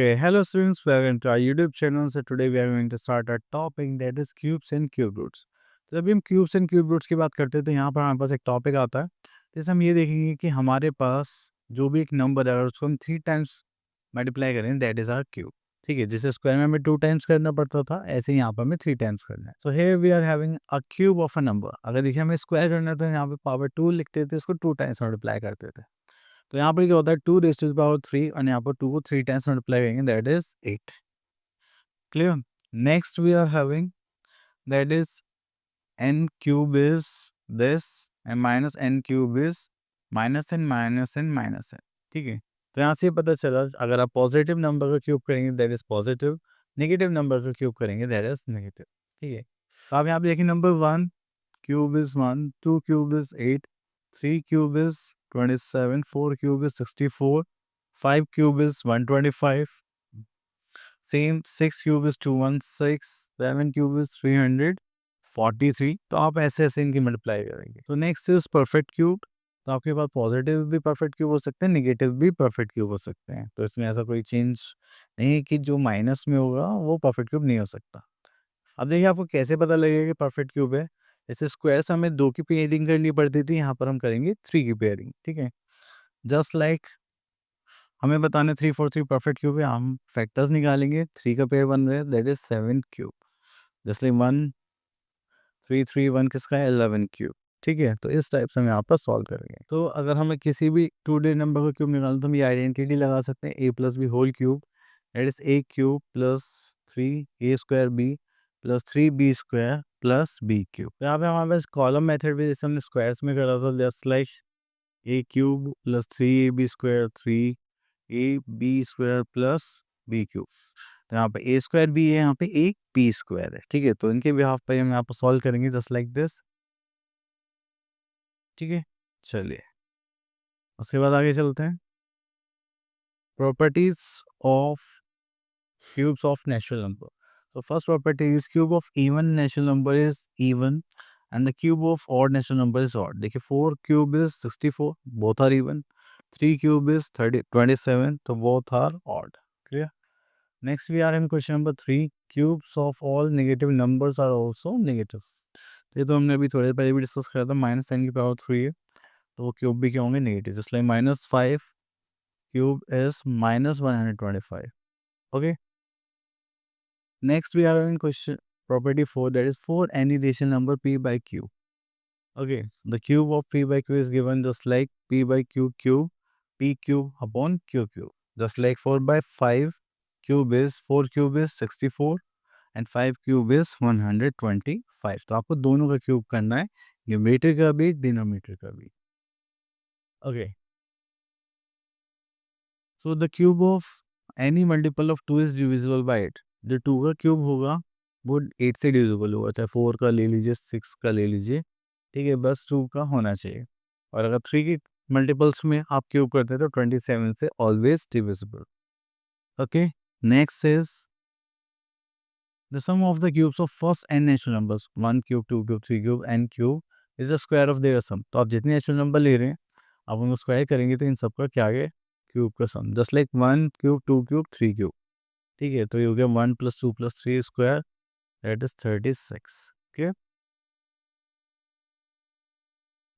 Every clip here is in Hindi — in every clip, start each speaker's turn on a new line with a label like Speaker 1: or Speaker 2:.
Speaker 1: Okay, hello students, welcome to our YouTube channel. So today we are going to start a topic that is cubes and cube roots. तो जब हम क्यूब्स एंड क्यूब रूट्स की बात करते हैं तो यहाँ पर हमारे पास एक टॉपिक आता है जैसे हम ये देखेंगे कि हमारे पास जो भी एक नंबर है अगर उसको हम 3 टाइम्स मल्टीप्लाई करें दैट इज आवर क्यूब। ठीक है, जिसे स्क्वायर में हमें 2 टाइम्स करना पड़ता था ऐसे ही यहाँ पर हमें 3 टाइम्स करना है। So here we are having a cube of a number. अगर देखिए हमें स्क्वायर करना है तो यहाँ पे पावर 2 लिखते थे, इसको 2 टाइम्स मल्टीप्लाई करते थे। तो यहाँ पर क्या होता है 2 रेज़ टू द पावर 3 और यहाँ पर 2 को 3 टाइम्स मल्टीप्लाई करेंगे that is 8। Clear. Next we are having that is n cube is this and minus n cube is minus n minus n minus n। ठीक है, तो यहाँ से ये पता चला अगर आप पॉजिटिव नंबर का क्यूब करेंगे that is positive, negative number का क्यूब करेंगे दैट इज नेगेटिव। ठीक है, तो आप यहाँ पे देखिए number 1 cube is 1, 2 cube is 8, 3 cube is 27, 4 cube is 64, 5 cube is 125, same 6 cube is 216, 7 cube is 343। तो आप ऐसे ऐसे इनकी मल्टीप्लाई करेंगे। तो नेक्स्ट इज परफेक्ट क्यूब। तो आपके पास पॉजिटिव भी परफेक्ट क्यूब हो सकते हैं, नेगेटिव भी परफेक्ट क्यूब हो सकते हैं। तो इसमें ऐसा कोई चेंज नहीं है कि जो माइनस में होगा वो परफेक्ट क्यूब नहीं हो सकता। अब देखिए आपको कैसे पता लगेगा कि परफेक्ट क्यूब है। जैसे स्क्वायर से हमें 2 की पेयरिंग करनी पड़ती थी, यहाँ पर हम करेंगे 3 की पेयरिंग। ठीक है, जस्ट लाइक हमें बताना 3 4 3 परफेक्ट क्यूब है, हम फैक्टर्स निकालेंगे। 3 का पेयर बन रहा है that is 7 cube. Just like 1 3 3 1 किसका है 11 क्यूब। ठीक है, तो इस टाइप से हम यहाँ पर सॉल्व करेंगे। तो अगर हमें किसी भी 2 नंबर का क्यूब निकालना तो हम ये आइडेंटिटी लगा सकते हैं a plus B whole cube that is a cube plus 3 a square b plus 3b square plus b cube. तो यहाँ पे हमारे पास कॉलम मेथड भी जैसे हमने स्क्वायर्स में करा था just like a cube plus 3ab square 3ab square plus b cube. तो यहाँ पे ए स्क्वायर भी है, यहाँ पे एक पी स्क्वायर है। ठीक है, तो इनके बिहाफ पे हम यहाँ पर सॉल्व करेंगे जस्ट लाइक दिस। ठीक है, चलिए उसके बाद आगे चलते हैं। Properties of cubes of natural number. So first property is cube of even natural number is even and the cube of odd natural number is odd. देखिए 4 cube is 64, both are even. 3 cube is 27, तो both are odd. Clear? Next we are in question number 3. Cubes of all negative numbers are also negative. ये तो हमने अभी थोड़ी देर पहले भी डिस्कस किया था। माइनस टेन की पावर 3 है तो वो क्यूब भी क्या होंगे negative. Just like -5 cube is -125। Okay, next we are in question property 4 that is for any rational number p by q. Okay, the cube of p by q is given just like p by q cube p cube upon q cube. Just like 4 by 5 cube is 4 cube is 64 and 5 cube is 125। तो आपको दोनों का क्यूब करना है, न्यूमरेटर का भी डिनोमिनेटर का भी। Okay, so the cube of any multiple of 2 is divisible by 8। जो 2 का क्यूब होगा वो 8 से डिविजिबल होगा, चाहे 4 का ले लीजिए 6 का ले लीजिए। ठीक है, बस 2 का होना चाहिए। और अगर 3 की मल्टीपल्स में आप क्यूब करते हैं तो 27 से always divisible. Okay, next is the sum of the cubes of first n natural numbers 1 cube 2 cube 3 cube n cube is the square of their sum। तो आप जितने नेचुरल नंबर ले रहे हैं आप उनको स्क्वायर करेंगे तो इन सबका क्या है क्यूब का sum. Just like 1 cube 2 cube 3 cube. ठीक है, तो ये हो गया 1 + 2 + 3 square that is 36। Okay,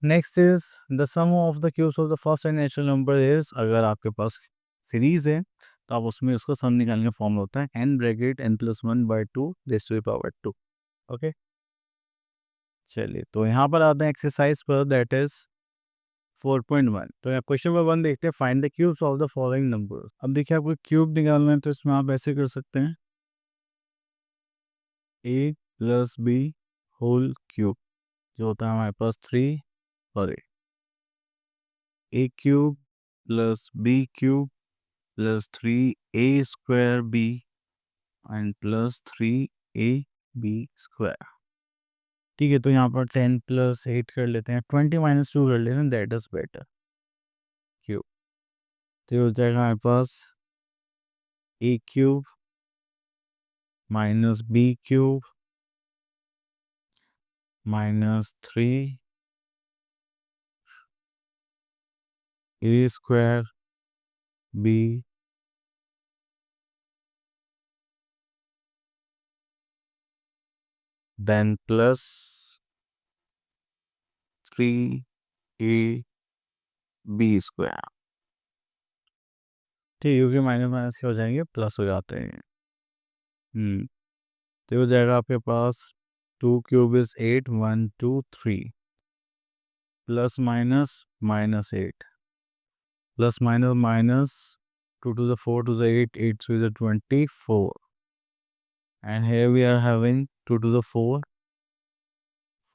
Speaker 1: next is the sum of the cubes of the first N natural number is. अगर आपके पास सीरीज है तो आप उसमें उसका सम निकालने का फॉर्मूला होता है n bracket n+1/2 raise to the power 2। Okay, चलिए तो यहाँ पर आते हैं एक्सरसाइज पर दैट इज 4.1। तो यहाँ क्वेश्चन नंबर 1 देखते हैं, find the cubes of the following numbers. अब देखिए आपको क्यूब निकालना है तो इसमें आप ऐसे कर सकते हैं a plus B whole cube जो होता है हमारे पास 3 और a cube plus B cube plus 3a square b and plus 3ab square. ठीक है, तो यहाँ पर 10 + 8 कर लेते हैं, 20 - 2 कर लेते हैं दैट इज बेटर क्यूब। तो ये हो जाएगा हमारे पास a cube minus b cube -3 a square b then plus 3ab square. ठीक, क्योंकि माइनस माइनस के हो जाएंगे प्लस हो जाते हैं। तो ये हो जाएगा आपके पास 2 cube is 8, 1 2 3 plus minus minus 8 plus minus minus 2 to the 4 to the 8, 8 3 is the 24, and here we are having 2 to the 4,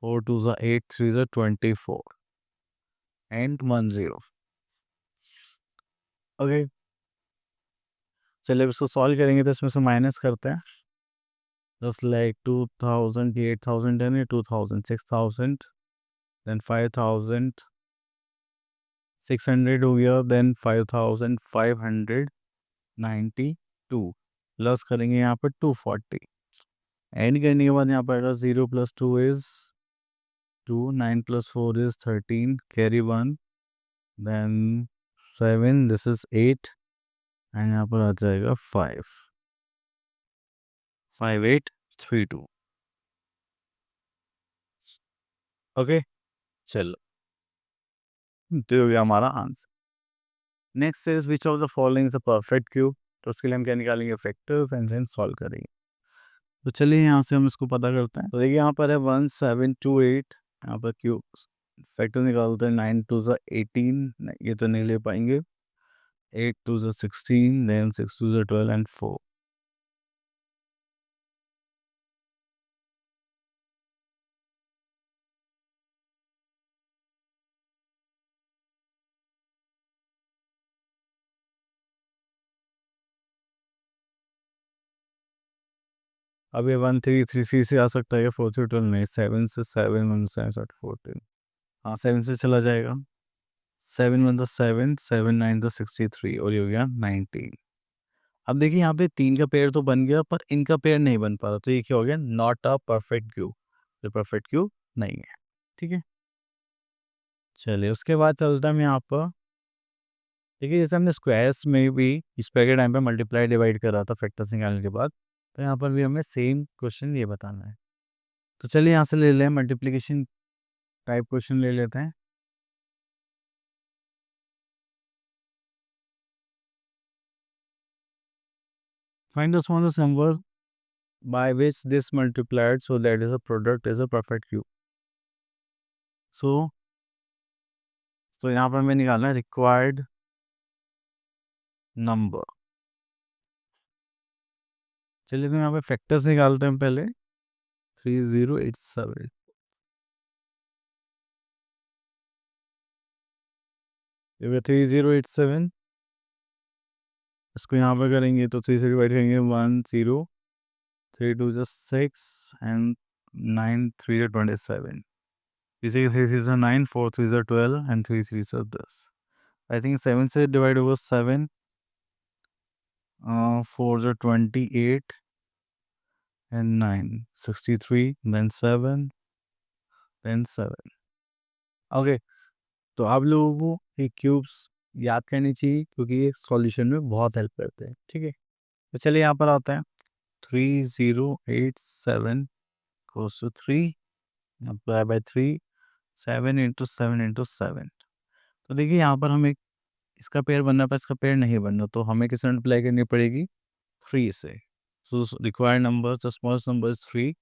Speaker 1: 4 to the 8, 3 is the 24, and 1 0. Okay, चलिए अब इसको सॉल्व करेंगे तो इसमें से माइनस करते हैं। जस्ट लाइक 2000 की 8000 है, 2000 6000, देन 5600 हो गया, देन 5592 प्लस करेंगे यहाँ पर 240, एंड करने के बाद यहाँ पर आएगा 0 + 2 is 2, 9 + 4 is 13, carry 1, then 7, this is 8, and यहाँ पर आ जाएगा 5, 5832। ओके, चलो, तो हो गया हमारा answer. Next is which of the following is a perfect cube. तो उसके लिए हम क्या निकालेंगे, फैक्टर्स, एंड देन सॉल्व करेंगे। तो चलिए यहाँ से हम इसको पता करते हैं। तो देखिए यहाँ पर है 1728, यहाँ पर क्यूब फैक्टर निकालते हैं। 9 to the 18, ये तो नहीं ले पाएंगे। 8 to the 16, then 6 to the 12 and 4। अब ये 1333 से आ सकता है, 4 से 12 नहीं, 7 से 7 1 7 8 14, हाँ 7 से चला जाएगा। 7 1 तो 7, 7 9 तो 63, और ये हो गया 19। अब देखिए यहाँ पे 3 का पेयर तो बन गया, पर इनका पेयर नहीं बन पा रहा, तो ये क्या हो गया, नॉट अ परफेक्ट क्यूब। तो परफेक्ट क्यूब नहीं है। ठीक है, चलिए उसके बाद चलता है मैं यहाँ पर। देखिए जैसे हमने स्क्वायर्स में भी स्क्वायर के टाइम पे मल्टीप्लाई डिवाइड करा था फैक्टर्स निकालने के बाद, तो यहाँ पर भी हमें सेम क्वेश्चन ये बताना है। तो चलिए यहाँ से ले लें, मल्टीप्लिकेशन टाइप क्वेश्चन ले लेते हैं। Find the smallest number by which this multiplied so that is a product is a perfect cube। so यहाँ पर हमें निकालना है रिक्वायर्ड नंबर। चलिए तो यहाँ पे फैक्टर्स निकालते हैं पहले। 3087, ये 3087, इसको यहाँ पे करेंगे तो 3 से डिवाइड करेंगे, 1 0, 3 2 is 6, and 9 3 is 27, 3 3 is 9, 4 3 is 12, and 3 3 is 10। I think 7 से डिवाइड होगा 7, 4 is 28, and 9 63, then 7, then 7। Okay, तो आप लोगों को ये क्यूब्स याद करनी चाहिए, क्योंकि ये सॉल्यूशन में बहुत हेल्प करते हैं। ठीक है, तो चलिए यहाँ पर आता है। 3087 goes to 3, apply bye 3, 7 into 7 into 7। तो देखिए यहाँ पर हमें इसका पेयर बनना पर इसका पेयर नहीं बनना, तो हमें किस मल्टीप्लाई करनी पड़ेगी, 3 से। So required number the smallest number is 3।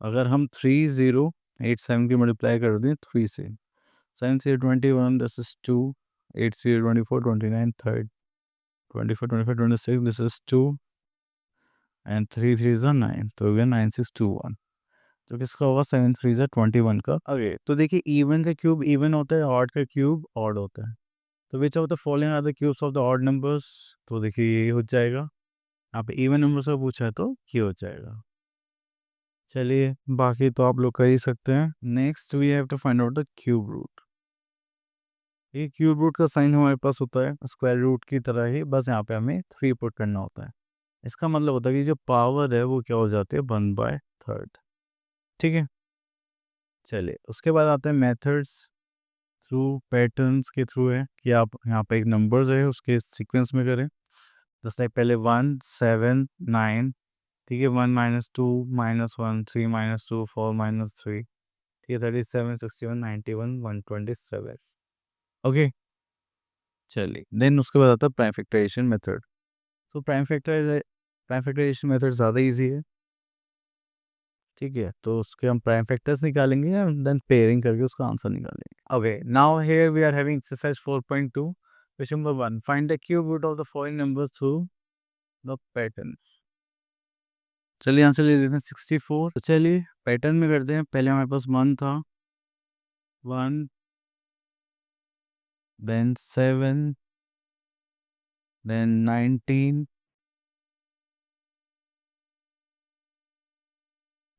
Speaker 1: अगर हम 3087 की मल्टीप्लाई कर दें 3 से, 7 3 21, this is 2, 8 3 24, 29 3rd, 24 25 26, this is 2, and 3 3 is a 9, तो हो गया 9621, जो किसका होगा, 7 3 is a 21 का। ओके, तो देखिए इवन का क्यूब इवन होता है, ऑड का क्यूब ऑड होता है। तो which of the following are the cubes of the odd numbers. तो देखिए ये हो जाएगा, आप इवन नंबर से पूछा है तो ये हो जाएगा। चलिए बाकी तो आप लोग कर ही सकते हैं। Next we have to find out the cube root. ये क्यूब रूट का साइन हमारे पास होता है स्क्वायर रूट की तरह ही, बस यहाँ पे हमें 3 पुट करना होता है। इसका मतलब होता है कि जो पावर है वो क्या हो जाती है, 1/3। ठीक है, चलिए उसके बाद आते हैं मेथड्स। थ्रू पैटर्न्स के थ्रू है कि आप यहाँ पे एक नंबर्स है उसके सीक्वेंस में करें। जैसे पहले 1 7 9 ठीक है, 1 माइनस 2 माइनस 1 3 माइनस 2 4 माइनस 3, ठीक है, 37 61 91 127। ओके, चलिए देन उसके बाद आता है प्राइम फैक्टराइजेशन मेथड। तो प्राइम फैक्टराइजेशन मेथड ज़्यादा इजी है। ठीक है, तो उसके हम प्राइम फैक्टर्स निकालेंगे एंड देन पेयरिंग करके उसका आंसर निकालेंगे। Okay, now here we are having exercise 4.2, question number 1, find the cube root of the following numbers through the pattern. चलिए यहाँ से ले लेते हैं 64। तो चलिए पैटर्न में करते हैं। पहले हमारे पास 1 था, 1 देन 7 देन 19।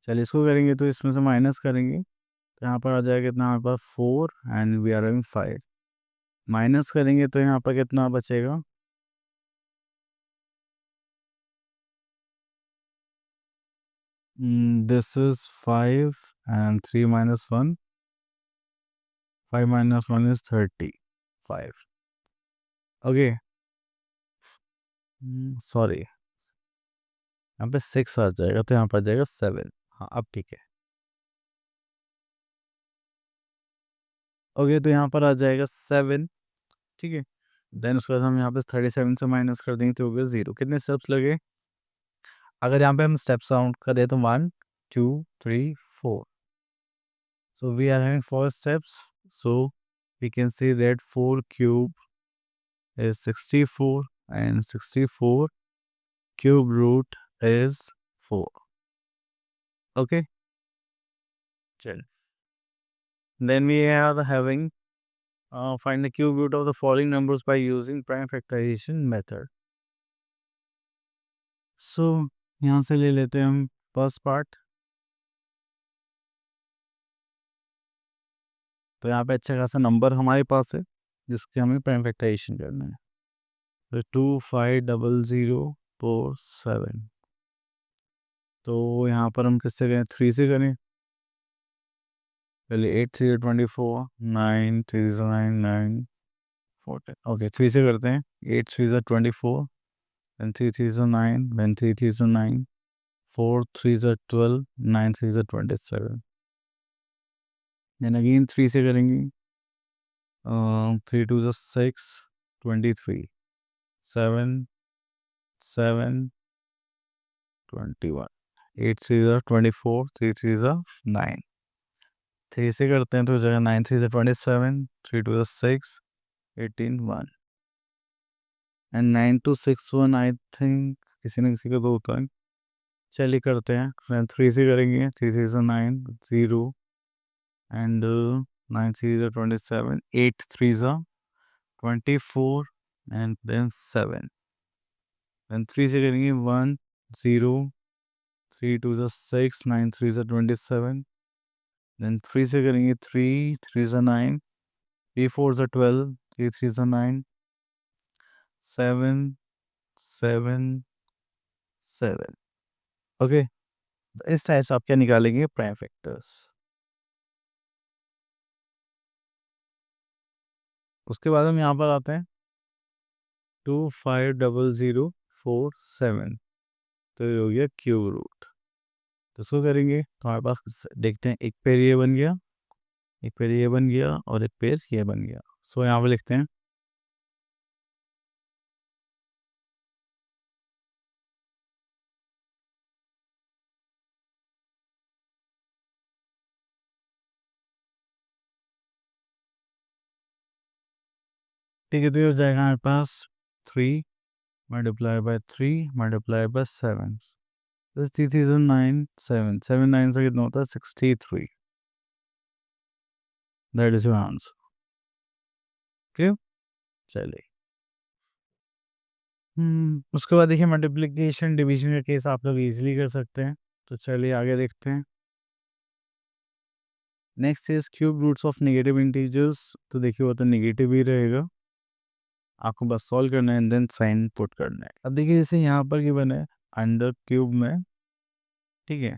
Speaker 1: चलिए इसको करेंगे तो इसमें से माइनस करेंगे तो यहाँ पर आ जाएगा कितना हमारे पास 4 and we are having 5। Minus करेंगे तो यहाँ पर कितना बचेगा, this is 5 and 3 minus 1, 5 minus 1 is 35। Okay, sorry, यहाँ पे 6 आ जाएगा तो यहाँ पर आ जाएगा 7। हाँ अब ठीक है। ओके, तो यहाँ पर आ जाएगा 7। ठीक है, देन उसके बाद हम यहाँ पे 37 से माइनस कर देंगे तो हो गया 0। कितने स्टेप्स लगे, अगर यहाँ पे हम स्टेप्स काउंट करें तो 1 2 3 4, so we are having 4 steps, so we can say that 4 cube is 64 and 64 cube root is 4. Okay, chill. Then we are having find the cube root of the following numbers by using prime factorization method. So यहाँ से ले लेते हैं हम फर्स्ट पार्ट। तो यहाँ पे अच्छा खासा नंबर हमारे पास है जिसके हमें प्राइम फैक्टराइजेशन करना है। तो 250047। तो यहाँ पर हम किससे करें, 3 से करें। पहले 8 3 24, 9 3 9 9 14। ओके, 3 से करते हैं। 8 3 24, then 3 3 9, then 3 3 9, 4 3 12, 9 3 27। then again 3 से करेंगे। 3 2 6, 23, 7 7 21, 8 3 24, 3 3 9। 3 से करते हैं तो हो जाएगा 9 3 27, 3 2 6, 18 1 एंड 9 2 6 1। आई थिंक किसी न किसी का तो होता है। चलिए करते हैं। 3 से करेंगे, 3 3 9 0 एंड 9 3 27, 8 3 24 एंड देन 7। देन 3 से करेंगे 1 0, 3 2 6, 9 3 27। देन 3 से करेंगे 3 3 9, 3 4 12, 3 3 9, 7 7 7। ओके, इस टाइप से आप क्या निकालेंगे, प्राइम फैक्टर्स। उसके बाद हम यहाँ पर आते हैं 250047। तो ये हो गया क्यूब रूट। तो इसको करेंगे तो हमारे पास देखते हैं, एक पेड़ ये बन गया, एक पेड़ ये बन गया और एक पेड़ ये बन गया। सो यहाँ पे लिखते हैं ठीक है। तो ये हो जाएगा हमारे पास 3 मल्टीप्लाई बाय 3 मल्टीप्लाई बाय 7, 3009 7 7 9 से कितना होता है 63। That is your answer. ठीक है, चलिए। उसके बाद देखिए मल्टीप्लिकेशन डिवीजन का केस आप लोग इजीली कर सकते हैं। तो चलिए आगे देखते हैं। Next is cube roots of negative integers. तो देखिए वो तो नेगेटिव ही रहेगा, आपको बस सॉल्व करना है एंड देन साइन पुट करना है। अब देखिए जैसे यहाँ पर गिवन है अंडर क्यूब में, ठीक है,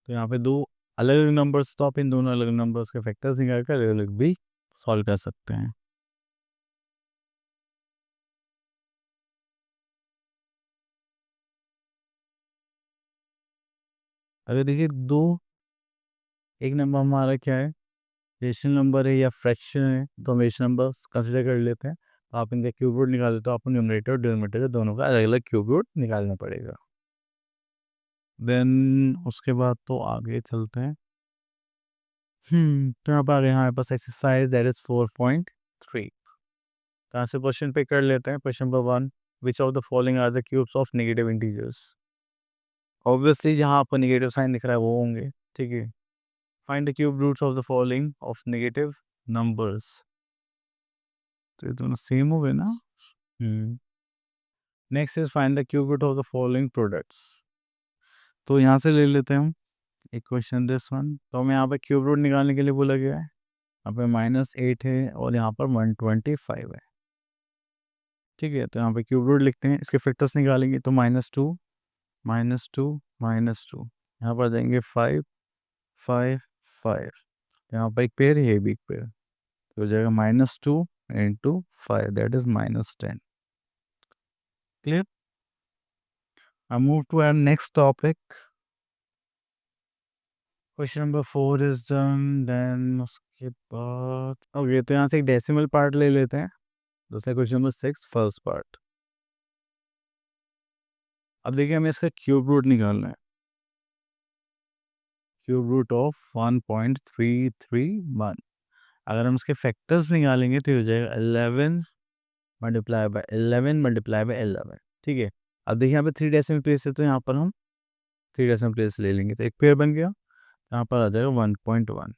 Speaker 1: तो यहाँ पे दो अलग अलग नंबर्स, तो आप इन दोनों अलग नंबर्स के फैक्टर्स निकाल कर अलग अलग भी सॉल्व कर सकते हैं। अगर देखिए दो, एक नंबर हमारा क्या है, रेशनल नंबर है या फ्रैक्शन है, तो हम रेशनल नंबर कंसिडर कर लेते हैं। तो आप इनका क्यूब रूट निकाल देते हो, आपको न्यूमरेटर और डिनोमिनेटर दोनों का अलग अलग क्यूब रूट निकालना पड़ेगा। देन उसके बाद तो आगे चलते हैं। तो यहाँ पर आ गए हमारे पास एक्सरसाइज दैट इज 4.3। तो यहाँ से क्वेश्चन पे कर लेते हैं। Question number 1, which of the following are the cubes of negative integers. Obviously जहाँ आपको नेगेटिव साइन दिख रहा है वो होंगे, ठीक है। Find the cube roots of the following of negative numbers. तो ये दोनों सेम हो गए ना। Next is find the cube root of the following products. तो यहाँ से ले लेते हैं हम एक क्वेश्चन दिस वन। तो हमें यहाँ पे क्यूब रूट निकालने के लिए बोला गया है। यहाँ पे -8 है और यहाँ पर 125 है, ठीक है। तो यहाँ पे क्यूब रूट लिखते हैं, इसके फैक्टर्स निकालेंगे तो -2 -2 -2, यहाँ पर देंगे 5 5 5। यहाँ पर एक पेयर है, ये भी एक पेयर, तो हो जाएगा -2 × 5 that is -10। Clear. I move to our next topic. Question number 4 is done. Then उसके बाद ओके, तो यहाँ से एक डेसिमल पार्ट ले लेते हैं। दूसरा क्वेश्चन नंबर 6 फर्स्ट पार्ट। अब देखिए हमें इसका क्यूब रूट निकालना है। Cube root of 1.331। अगर हम इसके फैक्टर्स निकालेंगे तो ये हो जाएगा 11 मल्टीप्लाई बाय 11 मल्टीप्लाई बाय 11, ठीक है। अब देखिए यहाँ पे 3 डेसिमल प्लेस है, तो यहाँ पर हम 3 डेसिमल प्लेस ले लेंगे, तो एक पेयर बन गया। यहाँ पर आ जाएगा 1.1।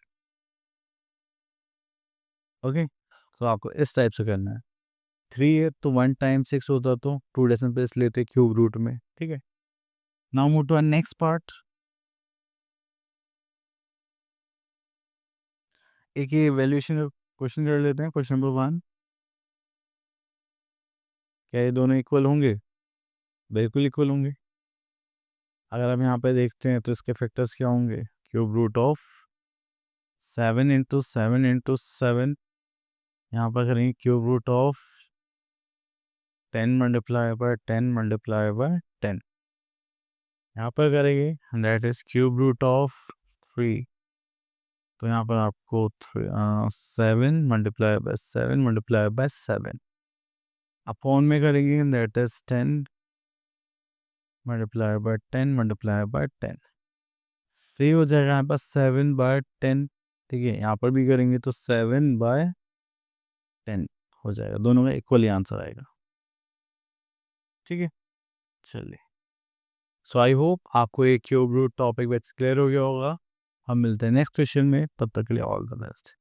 Speaker 1: ओके, तो आपको इस टाइप से करना है। 3 है तो 1 टाइम्स 6 होता, तो 2 डेसिमल प्लेस लेते क्यूब रूट में, ठीक है। Now move to next part. एक ये वैल्यूएशन क्वेश्चन कर लेते हैं। क्वेश्चन नंबर 1, क्या ये दोनों इक्वल होंगे? बिल्कुल इक्वल होंगे। अगर हम यहाँ पे देखते हैं तो इसके फैक्टर्स क्या होंगे? क्यूब रूट ऑफ 7 × 7 × 7, यहाँ पर करेंगे cube root of 10 multiply by 10 multiply by 10, यहाँ पर करेंगे that is cube root of 3। तो यहाँ पर आपको 7 multiply by 7 multiply by 7 upon में करेंगे that is 10 multiply by 10 multiply by 10। तो ये हो जाएगा यहाँ पर 7/10, ठीक है। यहाँ पर भी करेंगे तो 7/10 हो जाएगा, दोनों का इक्वली आंसर आएगा, ठीक है। चलिए, सो आई होप आपको ये cube root topic base clear हो गया होगा। हम मिलते हैं नेक्स्ट क्वेश्चन में, तब तक के लिए ऑल द बेस्ट।